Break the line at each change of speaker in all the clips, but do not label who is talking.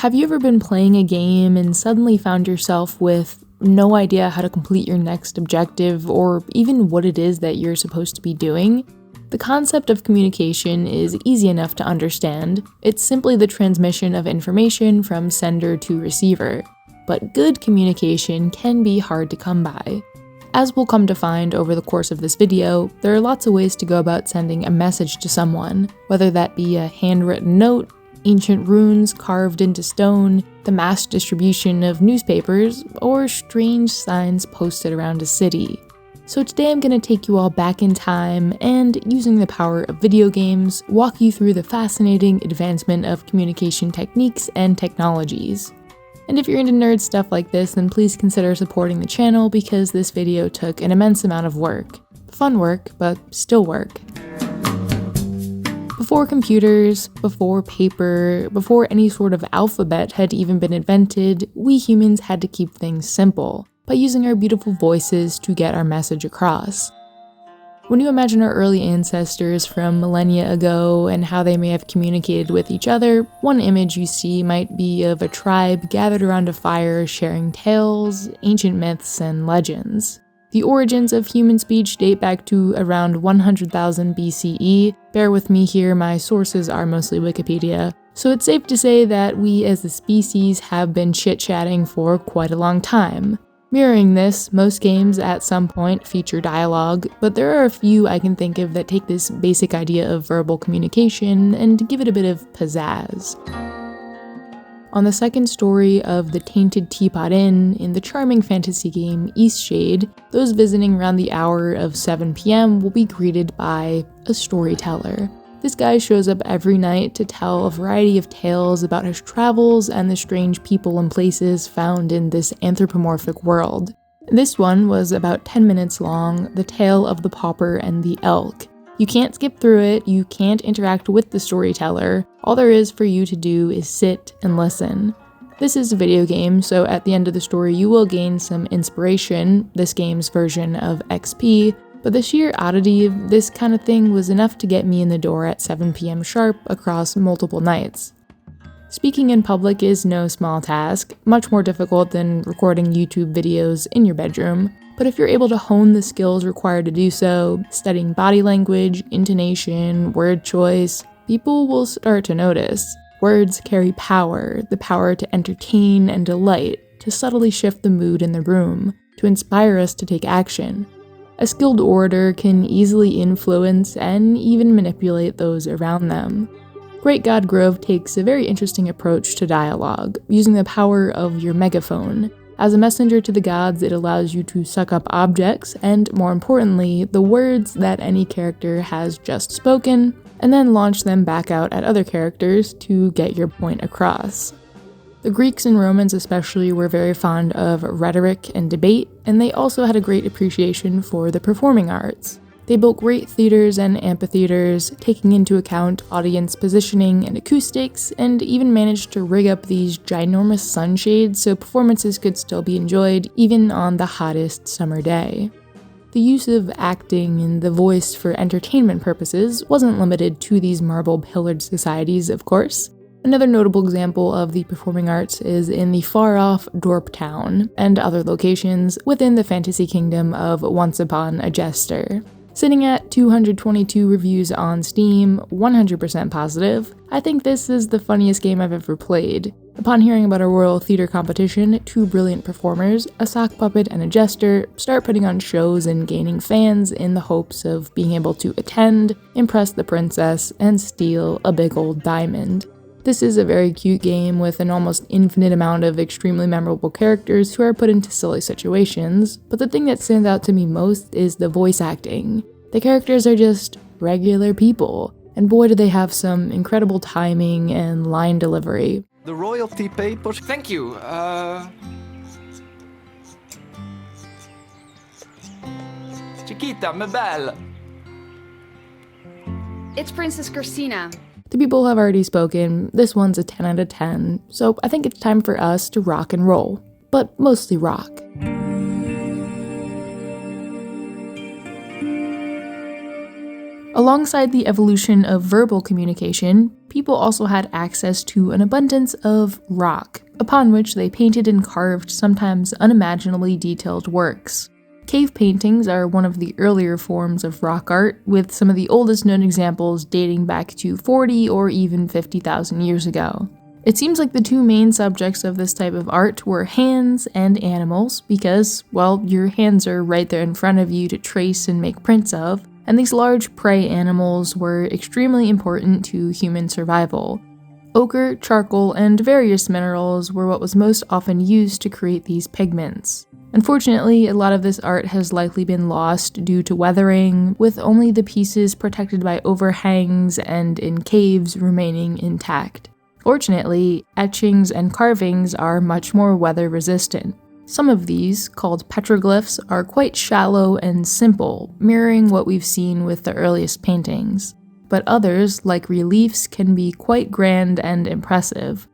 Have you ever been playing a game and suddenly found yourself with no idea how to complete your next objective or even what it is that you're supposed to be doing? The concept of communication is easy enough to understand. It's simply the transmission of information from sender to receiver. But good communication can be hard to come by. As we'll come to find over the course of this video, there are lots of ways to go about sending a message to someone, whether that be a handwritten note, ancient runes carved into stone, the mass distribution of newspapers, or strange signs posted around a city. So today I'm going to take you all back in time and, using the power of video games, walk you through the fascinating advancement of communication techniques and technologies. And if you're into nerd stuff like this, then please consider supporting the channel because this video took an immense amount of work. Fun work, but still work. Before computers, before paper, before any sort of alphabet had even been invented, we humans had to keep things simple, by using our beautiful voices to get our message across. When you imagine our early ancestors from millennia ago and how they may have communicated with each other, one image you see might be of a tribe gathered around a fire sharing tales, ancient myths, and legends. The origins of human speech date back to around 100,000 BCE. Bear with me here, my sources are mostly Wikipedia. So it's safe to say that we as a species have been chit-chatting for quite a long time. Mirroring this, most games at some point feature dialogue, but there are a few I can think of that take this basic idea of verbal communication and give it a bit of pizzazz. On the second story of the Tainted Teapot Inn in the charming fantasy game Eastshade, those visiting around the hour of 7 p.m. will be greeted by a storyteller. This guy shows up every night to tell a variety of tales about his travels and the strange people and places found in this anthropomorphic world. This one was about 10 minutes long, the tale of the pauper and the elk. You can't skip through it, you can't interact with the storyteller, all there is for you to do is sit and listen. This is a video game, so at the end of the story you will gain some inspiration, this game's version of XP, but the sheer oddity of this kind of thing was enough to get me in the door at 7 p.m. sharp across multiple nights. Speaking in public is no small task, much more difficult than recording YouTube videos in your bedroom. But if you're able to hone the skills required to do so, studying body language, intonation, word choice, people will start to notice. Words carry power, the power to entertain and delight, to subtly shift the mood in the room, to inspire us to take action. A skilled orator can easily influence and even manipulate those around them. Great God Grove takes a very interesting approach to dialogue, using the power of your megaphone. As a messenger to the gods, it allows you to suck up objects, and more importantly, the words that any character has just spoken, and then launch them back out at other characters to get your point across. The Greeks and Romans especially were very fond of rhetoric and debate, and they also had a great appreciation for the performing arts. They built great theaters and amphitheaters, taking into account audience positioning and acoustics, and even managed to rig up these ginormous sunshades so performances could still be enjoyed even on the hottest summer day. The use of acting and the voice for entertainment purposes wasn't limited to these marble-pillared societies, of course. Another notable example of the performing arts is in the far-off Dorp Town and other locations within the fantasy kingdom of Once Upon a Jester. Sitting at 222 reviews on Steam, 100% positive, I think this is the funniest game I've ever played. Upon hearing about a royal theater competition, two brilliant performers, a sock puppet and a jester, start putting on shows and gaining fans in the hopes of being able to attend, impress the princess, and steal a big old diamond. This is a very cute game with an almost infinite amount of extremely memorable characters who are put into silly situations, but the thing that stands out to me most is the voice acting. The characters are just regular people, and boy do they have some incredible timing and line delivery.
The royalty papers.
Thank you, Chiquita, me belle.
It's Princess Christina.
The people have already spoken, this one's a 10 out of 10, so I think it's time for us to rock and roll. But mostly rock. Alongside the evolution of verbal communication, people also had access to an abundance of rock, upon which they painted and carved sometimes unimaginably detailed works. Cave paintings are one of the earlier forms of rock art, with some of the oldest known examples dating back to 40 or even 50,000 years ago. It seems like the two main subjects of this type of art were hands and animals because, well, your hands are right there in front of you to trace and make prints of, and these large prey animals were extremely important to human survival. Ochre, charcoal, and various minerals were what was most often used to create these pigments. Unfortunately, a lot of this art has likely been lost due to weathering, with only the pieces protected by overhangs and in caves remaining intact. Fortunately, etchings and carvings are much more weather resistant. Some of these, called petroglyphs, are quite shallow and simple, mirroring what we've seen with the earliest paintings. But others, like reliefs, can be quite grand and impressive.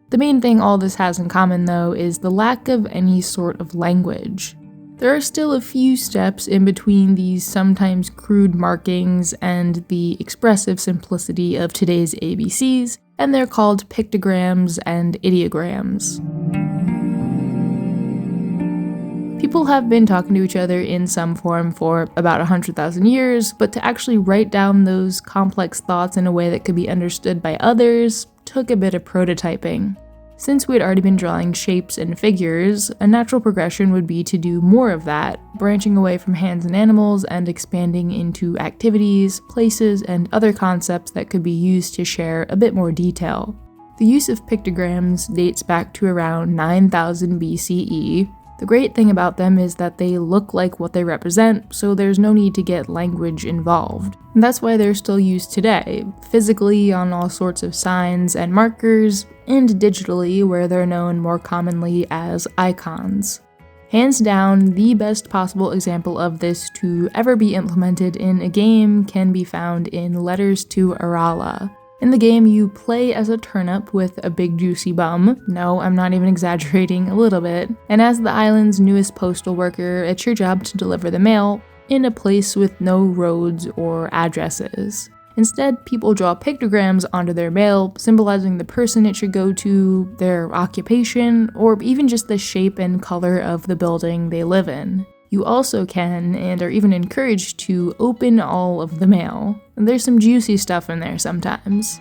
The main thing all this has in common, though, is the lack of any sort of language. There are still a few steps in between these sometimes crude markings and the expressive simplicity of today's ABCs, and they're called pictograms and ideograms. People have been talking to each other in some form for about 100,000 years, but to actually write down those complex thoughts in a way that could be understood by others took a bit of prototyping. Since we had already been drawing shapes and figures, a natural progression would be to do more of that, branching away from hands and animals and expanding into activities, places, and other concepts that could be used to share a bit more detail. The use of pictograms dates back to around 9000 BCE. The great thing about them is that they look like what they represent, so there's no need to get language involved. And that's why they're still used today, physically on all sorts of signs and markers, and digitally where they're known more commonly as icons. Hands down, the best possible example of this to ever be implemented in a game can be found in Letters to Arala. In the game, you play as a turnip with a big juicy bum. No, I'm not even exaggerating a little bit. And as the island's newest postal worker, it's your job to deliver the mail in a place with no roads or addresses. Instead, people draw pictograms onto their mail, symbolizing the person it should go to, their occupation, or even just the shape and color of the building they live in. You also can, and are even encouraged to, open all of the mail. And there's some juicy stuff in there sometimes.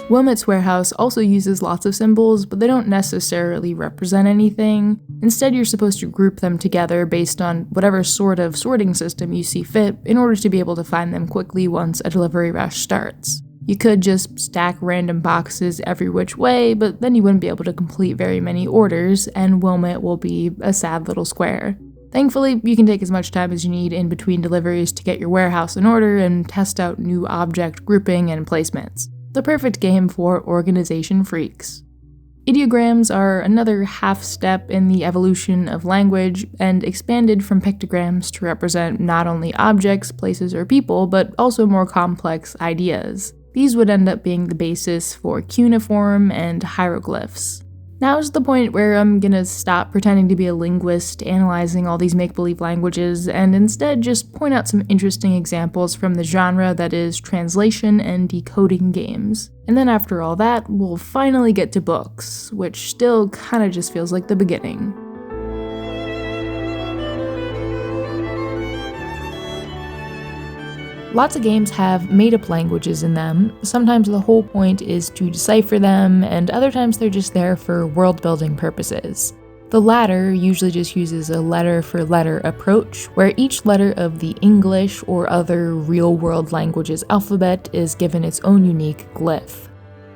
Wilmot's warehouse also uses lots of symbols, but they don't necessarily represent anything. Instead, you're supposed to group them together based on whatever sort of sorting system you see fit in order to be able to find them quickly once a delivery rush starts. You could just stack random boxes every which way, but then you wouldn't be able to complete very many orders, and Wilmot will be a sad little square. Thankfully, you can take as much time as you need in between deliveries to get your warehouse in order and test out new object grouping and placements. The perfect game for organization freaks. Ideograms are another half step in the evolution of language and expanded from pictograms to represent not only objects, places, or people, but also more complex ideas. These would end up being the basis for cuneiform and hieroglyphs. Now's the point where I'm gonna stop pretending to be a linguist analyzing all these make-believe languages and instead just point out some interesting examples from the genre that is translation and decoding games. And then after all that, we'll finally get to books, which still kinda just feels like the beginning. Lots of games have made-up languages in them. Sometimes the whole point is to decipher them, and other times they're just there for world-building purposes. The latter usually just uses a letter-for-letter approach, where each letter of the English or other real-world language's alphabet is given its own unique glyph.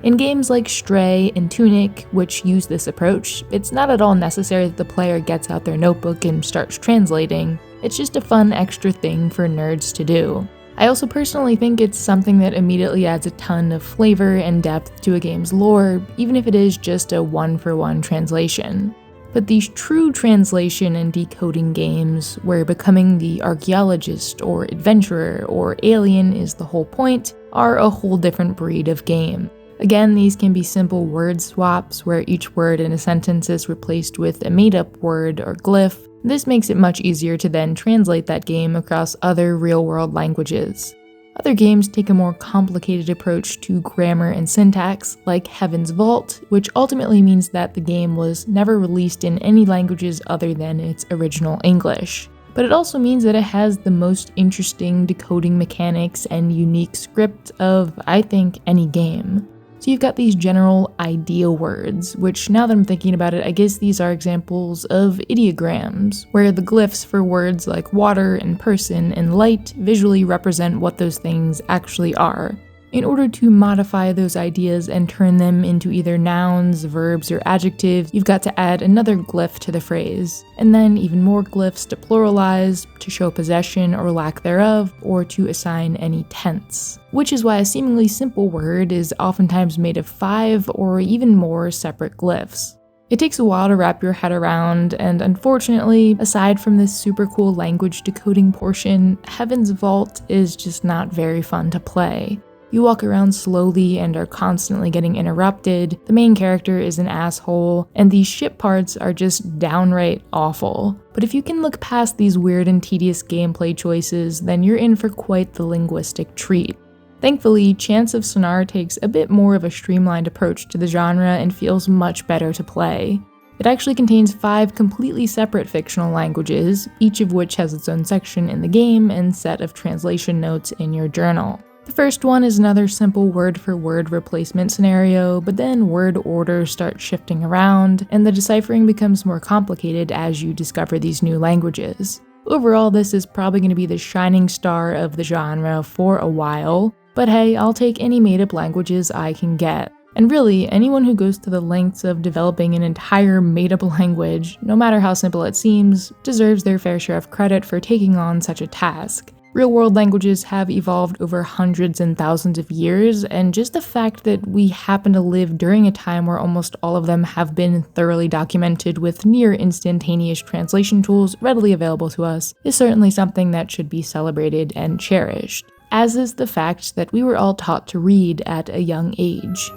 In games like Stray and Tunic, which use this approach, it's not at all necessary that the player gets out their notebook and starts translating. It's just a fun extra thing for nerds to do. I also personally think it's something that immediately adds a ton of flavor and depth to a game's lore, even if it is just a one-for-one translation. But these true translation and decoding games, where becoming the archaeologist or adventurer or alien is the whole point, are a whole different breed of game. Again, these can be simple word swaps where each word in a sentence is replaced with a made-up word or glyph. This makes it much easier to then translate that game across other real-world languages. Other games take a more complicated approach to grammar and syntax, like Heaven's Vault, which ultimately means that the game was never released in any languages other than its original English. But it also means that it has the most interesting decoding mechanics and unique script of, I think, any game. So you've got these general idea words, which now that I'm thinking about it, I guess these are examples of ideograms, where the glyphs for words like water and person and light visually represent what those things actually are. In order to modify those ideas and turn them into either nouns, verbs, or adjectives, you've got to add another glyph to the phrase, and then even more glyphs to pluralize, to show possession or lack thereof, or to assign any tense. Which is why a seemingly simple word is oftentimes made of 5 or even more separate glyphs. It takes a while to wrap your head around, and unfortunately, aside from this super cool language decoding portion, Heaven's Vault is just not very fun to play. You walk around slowly and are constantly getting interrupted, the main character is an asshole, and these ship parts are just downright awful. But if you can look past these weird and tedious gameplay choices, then you're in for quite the linguistic treat. Thankfully, Chants of Sennaar takes a bit more of a streamlined approach to the genre and feels much better to play. It actually contains 5 completely separate fictional languages, each of which has its own section in the game and set of translation notes in your journal. The first one is another simple word-for-word replacement scenario, but then word orders start shifting around, and the deciphering becomes more complicated as you discover these new languages. Overall, this is probably going to be the shining star of the genre for a while, but hey, I'll take any made-up languages I can get. And really, anyone who goes to the lengths of developing an entire made-up language, no matter how simple it seems, deserves their fair share of credit for taking on such a task. Real-world languages have evolved over hundreds and thousands of years, and just the fact that we happen to live during a time where almost all of them have been thoroughly documented with near-instantaneous translation tools readily available to us is certainly something that should be celebrated and cherished, as is the fact that we were all taught to read at a young age.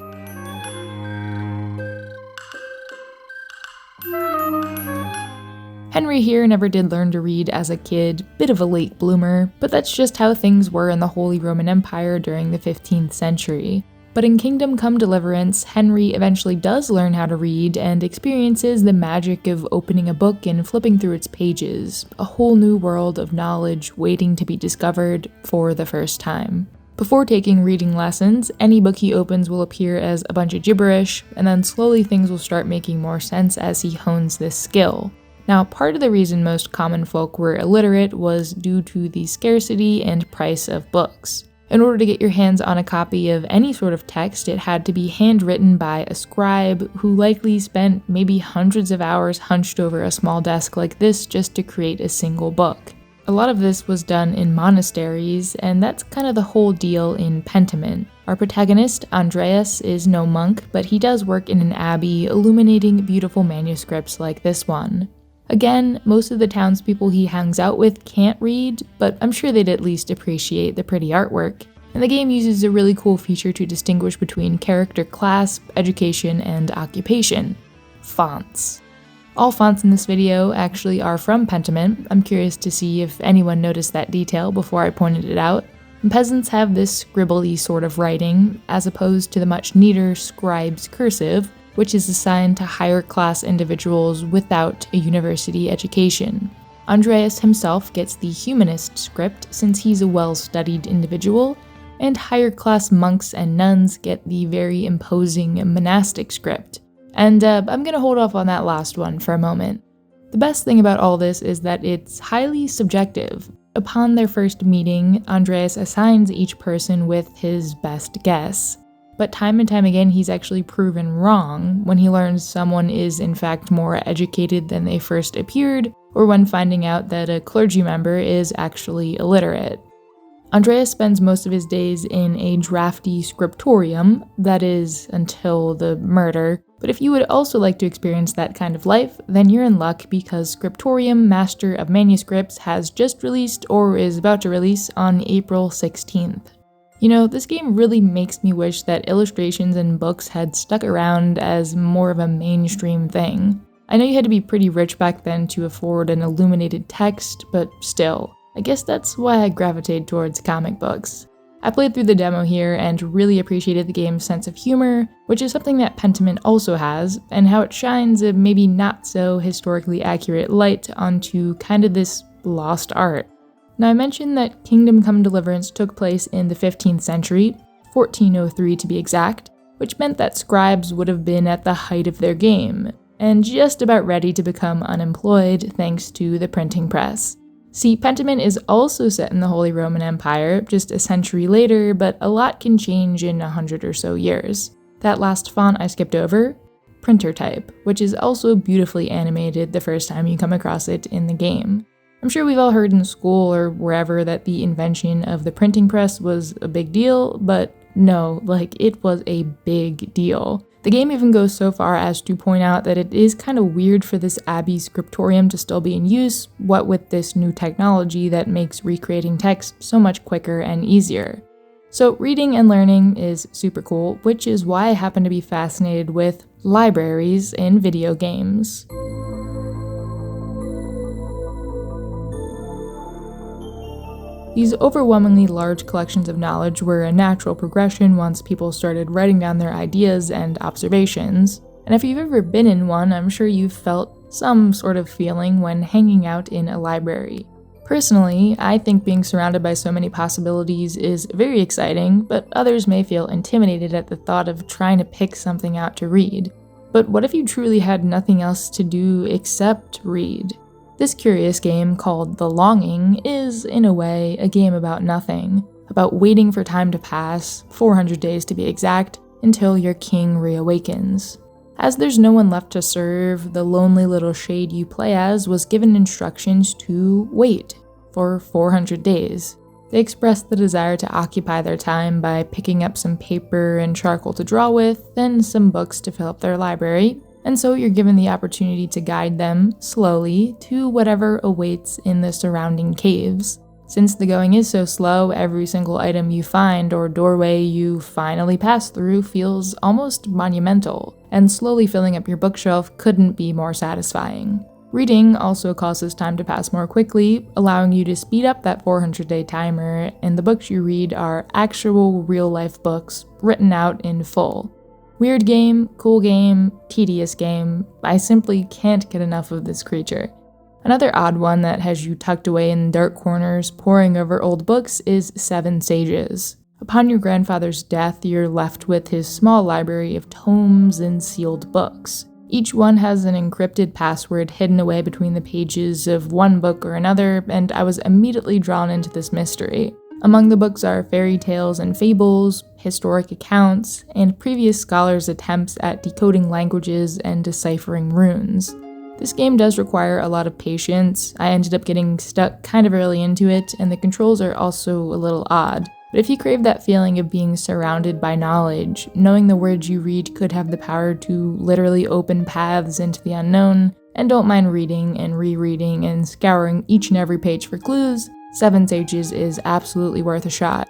Henry here never did learn to read as a kid, bit of a late bloomer, but that's just how things were in the Holy Roman Empire during the 15th century. But in Kingdom Come Deliverance, Henry eventually does learn how to read and experiences the magic of opening a book and flipping through its pages, a whole new world of knowledge waiting to be discovered for the first time. Before taking reading lessons, any book he opens will appear as a bunch of gibberish, and then slowly things will start making more sense as he hones this skill. Now, part of the reason most common folk were illiterate was due to the scarcity and price of books. In order to get your hands on a copy of any sort of text, it had to be handwritten by a scribe who likely spent maybe hundreds of hours hunched over a small desk like this just to create a single book. A lot of this was done in monasteries, and that's kind of the whole deal in Pentiment. Our protagonist, Andreas, is no monk, but he does work in an abbey illuminating beautiful manuscripts like this one. Again, most of the townspeople he hangs out with can't read, but I'm sure they'd at least appreciate the pretty artwork. And the game uses a really cool feature to distinguish between character class, education, and occupation: fonts. All fonts in this video actually are from Pentiment. I'm curious to see if anyone noticed that detail before I pointed it out. And peasants have this scribbly sort of writing, as opposed to the much neater scribe's cursive, which is assigned to higher class individuals without a university education. Andreas himself gets the humanist script since he's a well-studied individual, and higher class monks and nuns get the very imposing monastic script. And I'm gonna hold off on that last one for a moment. The best thing about all this is that it's highly subjective. Upon their first meeting, Andreas assigns each person with his best guess. But time and time again, he's actually proven wrong when he learns someone is in fact more educated than they first appeared, or when finding out that a clergy member is actually illiterate. Andreas spends most of his days in a drafty scriptorium, that is, until the murder. But if you would also like to experience that kind of life, then you're in luck because Scriptorium Master of Manuscripts has just released, or is about to release, on April 16th. You know, this game really makes me wish that illustrations in books had stuck around as more of a mainstream thing. I know you had to be pretty rich back then to afford an illuminated text, but still, I guess that's why I gravitate towards comic books. I played through the demo here and really appreciated the game's sense of humor, which is something that Pentiment also has, and how it shines a maybe not so historically accurate light onto kind of this lost art. Now I mentioned that Kingdom Come Deliverance took place in the 15th century, 1403 to be exact, which meant that scribes would have been at the height of their game, and just about ready to become unemployed thanks to the printing press. See, Pentiment is also set in the Holy Roman Empire, just a century later, but a lot can change in 100 or so years. That last font I skipped over? Printer type, which is also beautifully animated the first time you come across it in the game. I'm sure we've all heard in school or wherever that the invention of the printing press was a big deal, but no, it was a big deal. The game even goes so far as to point out that it is kind of weird for this Abbey scriptorium to still be in use, what with this new technology that makes recreating text so much quicker and easier. So reading and learning is super cool, which is why I happen to be fascinated with libraries in video games. These overwhelmingly large collections of knowledge were a natural progression once people started writing down their ideas and observations, and if you've ever been in one, I'm sure you've felt some sort of feeling when hanging out in a library. Personally, I think being surrounded by so many possibilities is very exciting, but others may feel intimidated at the thought of trying to pick something out to read. But what if you truly had nothing else to do except read? This curious game called The Longing is, in a way, a game about nothing, about waiting for time to pass, 400 days to be exact, until your king reawakens. As there's no one left to serve, the lonely little shade you play as was given instructions to wait for 400 days. They expressed the desire to occupy their time by picking up some paper and charcoal to draw with, then some books to fill up their library, and so you're given the opportunity to guide them, slowly, to whatever awaits in the surrounding caves. Since the going is so slow, every single item you find or doorway you finally pass through feels almost monumental, and slowly filling up your bookshelf couldn't be more satisfying. Reading also causes time to pass more quickly, allowing you to speed up that 400-day timer, and the books you read are actual real-life books written out in full. Weird game, cool game, tedious game, I simply can't get enough of this creature. Another odd one that has you tucked away in dark corners poring over old books is Seven Sages. Upon your grandfather's death, you're left with his small library of tomes and sealed books. Each one has an encrypted password hidden away between the pages of one book or another, and I was immediately drawn into this mystery. Among the books are fairy tales and fables, historic accounts, and previous scholars' attempts at decoding languages and deciphering runes. This game does require a lot of patience. I ended up getting stuck kind of early into it, and the controls are also a little odd. But if you crave that feeling of being surrounded by knowledge, knowing the words you read could have the power to literally open paths into the unknown, and don't mind reading and rereading and scouring each and every page for clues, Seven Sages is absolutely worth a shot.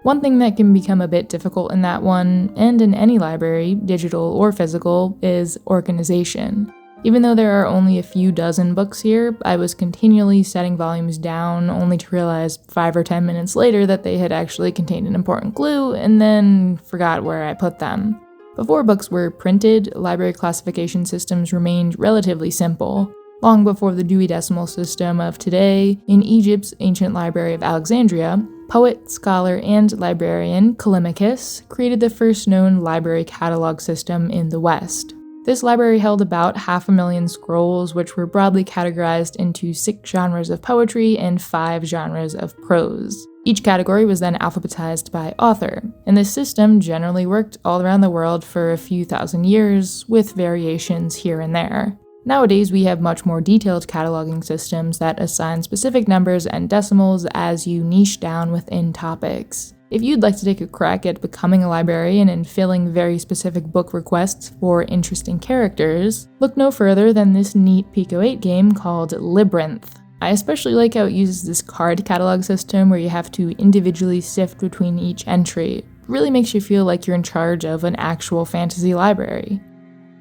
One thing that can become a bit difficult in that one, and in any library, digital or physical, is organization. Even though there are only a few dozen books here, I was continually setting volumes down, only to realize 5 or 10 minutes later that they had actually contained an important clue, and then forgot where I put them. Before books were printed, library classification systems remained relatively simple. Long before the Dewey Decimal System of today, in Egypt's ancient library of Alexandria, poet, scholar, and librarian Callimachus created the first known library catalog system in the West. This library held about 500,000 scrolls, which were broadly categorized into 6 genres of poetry and 5 genres of prose. Each category was then alphabetized by author, and this system generally worked all around the world for a few thousand years, with variations here and there. Nowadays, we have much more detailed cataloging systems that assign specific numbers and decimals as you niche down within topics. If you'd like to take a crack at becoming a librarian and filling very specific book requests for interesting characters, look no further than this neat Pico 8 game called Labyrinth. I especially like how it uses this card catalog system where you have to individually sift between each entry. It really makes you feel like you're in charge of an actual fantasy library.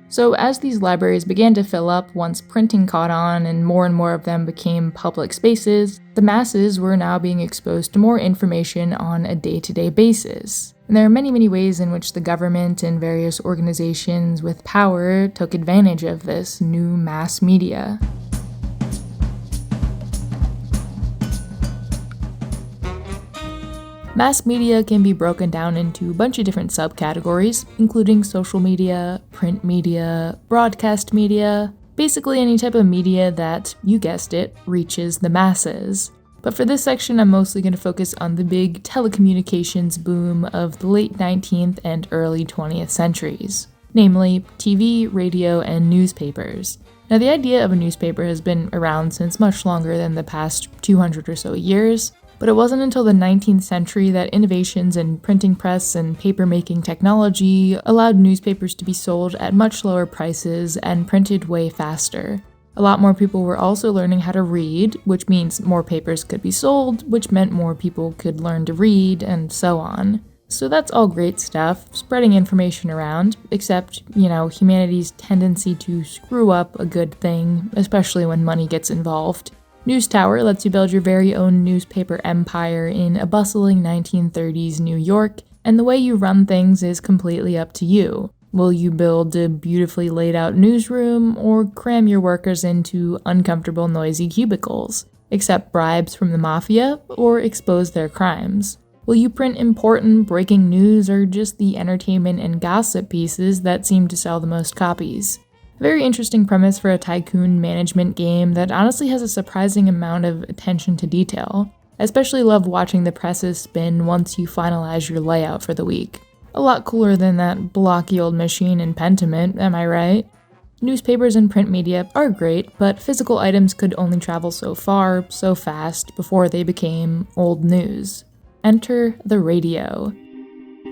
So as these libraries began to fill up once printing caught on and more of them became public spaces, the masses were now being exposed to more information on a day-to-day basis. And there are many ways in which the government and various organizations with power took advantage of this new mass media. Mass media can be broken down into a bunch of different subcategories, including social media, print media, broadcast media, basically any type of media that, you guessed it, reaches the masses. But for this section, I'm mostly going to focus on the big telecommunications boom of the late 19th and early 20th centuries, namely TV, radio, and newspapers. Now, the idea of a newspaper has been around since much longer than the past 200 or so years, but it wasn't until the 19th century that innovations in printing press and paper-making technology allowed newspapers to be sold at much lower prices and printed way faster. A lot more people were also learning how to read, which means more papers could be sold, which meant more people could learn to read, and so on. So that's all great stuff, spreading information around, except, humanity's tendency to screw up a good thing, especially when money gets involved. News Tower lets you build your very own newspaper empire in a bustling 1930s New York, and the way you run things is completely up to you. Will you build a beautifully laid out newsroom, or cram your workers into uncomfortable, noisy cubicles, accept bribes from the mafia, or expose their crimes? Will you print important breaking news, or just the entertainment and gossip pieces that seem to sell the most copies? A very interesting premise for a tycoon management game that honestly has a surprising amount of attention to detail. I especially love watching the presses spin once you finalize your layout for the week. A lot cooler than that blocky old machine in Pentiment, am I right? Newspapers and print media are great, but physical items could only travel so far, so fast, before they became old news. Enter the radio.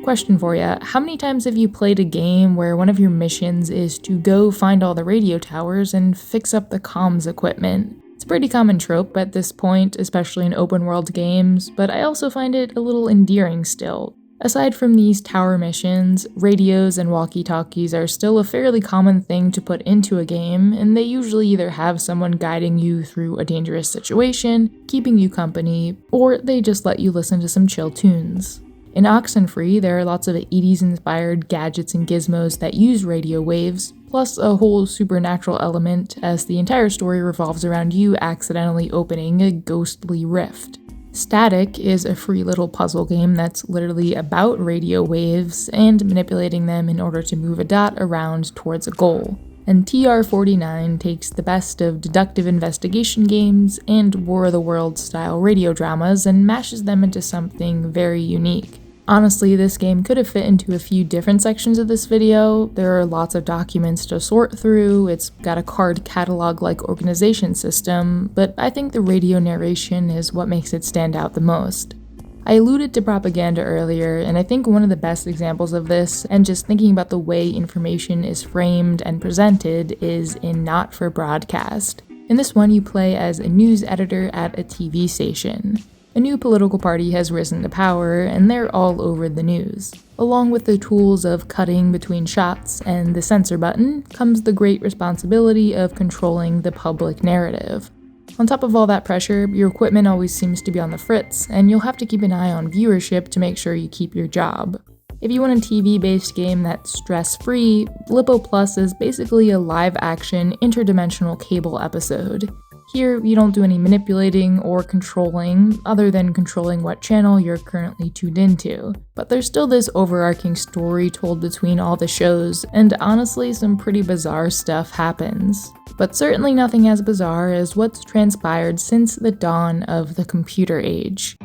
Question for you, how many times have you played a game where one of your missions is to go find all the radio towers and fix up the comms equipment? It's a pretty common trope at this point, especially in open world games, but I also find it a little endearing still. Aside from these tower missions, radios and walkie-talkies are still a fairly common thing to put into a game, and they usually either have someone guiding you through a dangerous situation, keeping you company, or they just let you listen to some chill tunes. In Oxenfree, there are lots of 80s-inspired gadgets and gizmos that use radio waves, plus a whole supernatural element as the entire story revolves around you accidentally opening a ghostly rift. Static is a free little puzzle game that's literally about radio waves and manipulating them in order to move a dot around towards a goal. And TR-49 takes the best of deductive investigation games and War of the Worlds style radio dramas and mashes them into something very unique. Honestly, this game could have fit into a few different sections of this video. There are lots of documents to sort through, it's got a card catalog-like organization system, but I think the radio narration is what makes it stand out the most. I alluded to propaganda earlier, and I think one of the best examples of this, and just thinking about the way information is framed and presented, is in Not for Broadcast. In this one, you play as a news editor at a TV station. A new political party has risen to power, and they're all over the news. Along with the tools of cutting between shots and the censor button comes the great responsibility of controlling the public narrative. On top of all that pressure, your equipment always seems to be on the fritz, and you'll have to keep an eye on viewership to make sure you keep your job. If you want a TV-based game that's stress-free, Lipo Plus is basically a live-action, interdimensional cable episode. Here, you don't do any manipulating or controlling, other than controlling what channel you're currently tuned into. But there's still this overarching story told between all the shows, and honestly, some pretty bizarre stuff happens. But certainly nothing as bizarre as what's transpired since the dawn of the computer age.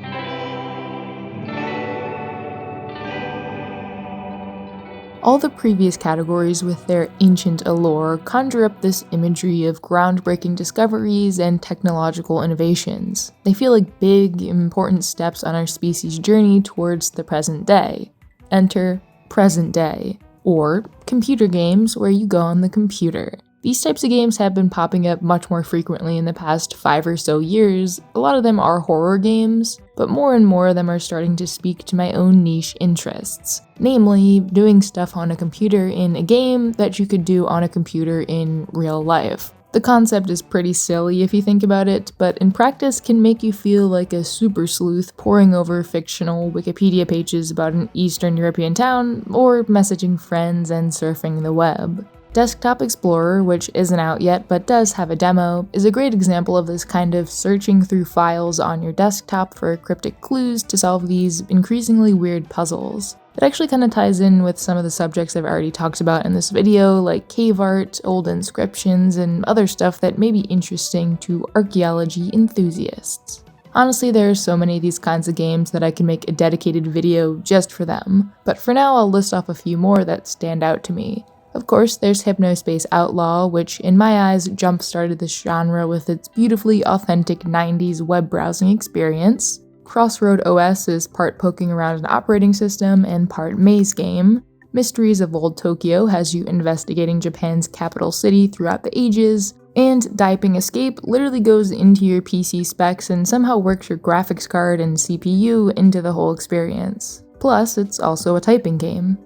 All the previous categories with their ancient allure conjure up this imagery of groundbreaking discoveries and technological innovations. They feel like big, important steps on our species' journey towards the present day. Enter present day, or computer games where you go on the computer. These types of games have been popping up much more frequently in the past 5 or so years. A lot of them are horror games, but more and more of them are starting to speak to my own niche interests. Namely, doing stuff on a computer in a game that you could do on a computer in real life. The concept is pretty silly if you think about it, but in practice can make you feel like a super sleuth poring over fictional Wikipedia pages about an Eastern European town, or messaging friends and surfing the web. Desktop Explorer, which isn't out yet but does have a demo, is a great example of this kind of searching through files on your desktop for cryptic clues to solve these increasingly weird puzzles. It actually kind of ties in with some of the subjects I've already talked about in this video, like cave art, old inscriptions, and other stuff that may be interesting to archaeology enthusiasts. Honestly, there are so many of these kinds of games that I can make a dedicated video just for them, but for now I'll list off a few more that stand out to me. Of course, there's Hypnospace Outlaw, which in my eyes jump-started this genre with its beautifully authentic 90s web browsing experience. Crossroad OS is part poking around an operating system and part maze game. Mysteries of Old Tokyo has you investigating Japan's capital city throughout the ages. And Diping Escape literally goes into your PC specs and somehow works your graphics card and CPU into the whole experience. Plus, it's also a typing game.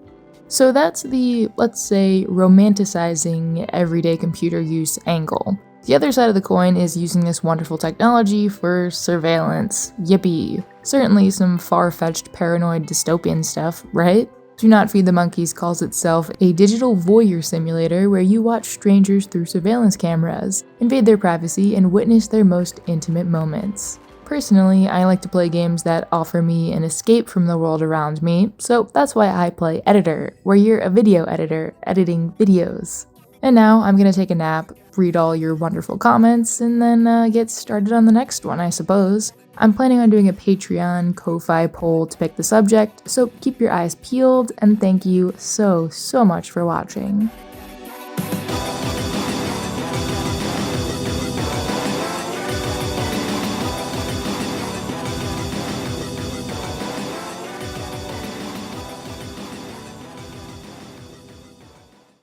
So that's the, let's say, romanticizing everyday computer use angle. The other side of the coin is using this wonderful technology for surveillance. Yippee. Certainly some far-fetched paranoid dystopian stuff, right? Do Not Feed the Monkeys calls itself a digital voyeur simulator where you watch strangers through surveillance cameras, invade their privacy, and witness their most intimate moments. Personally, I like to play games that offer me an escape from the world around me, so that's why I play Editor, where you're a video editor editing videos. And now I'm gonna take a nap, read all your wonderful comments, and then get started on the next one, I suppose. I'm planning on doing a Patreon Ko-Fi poll to pick the subject, so keep your eyes peeled, and thank you so much for watching.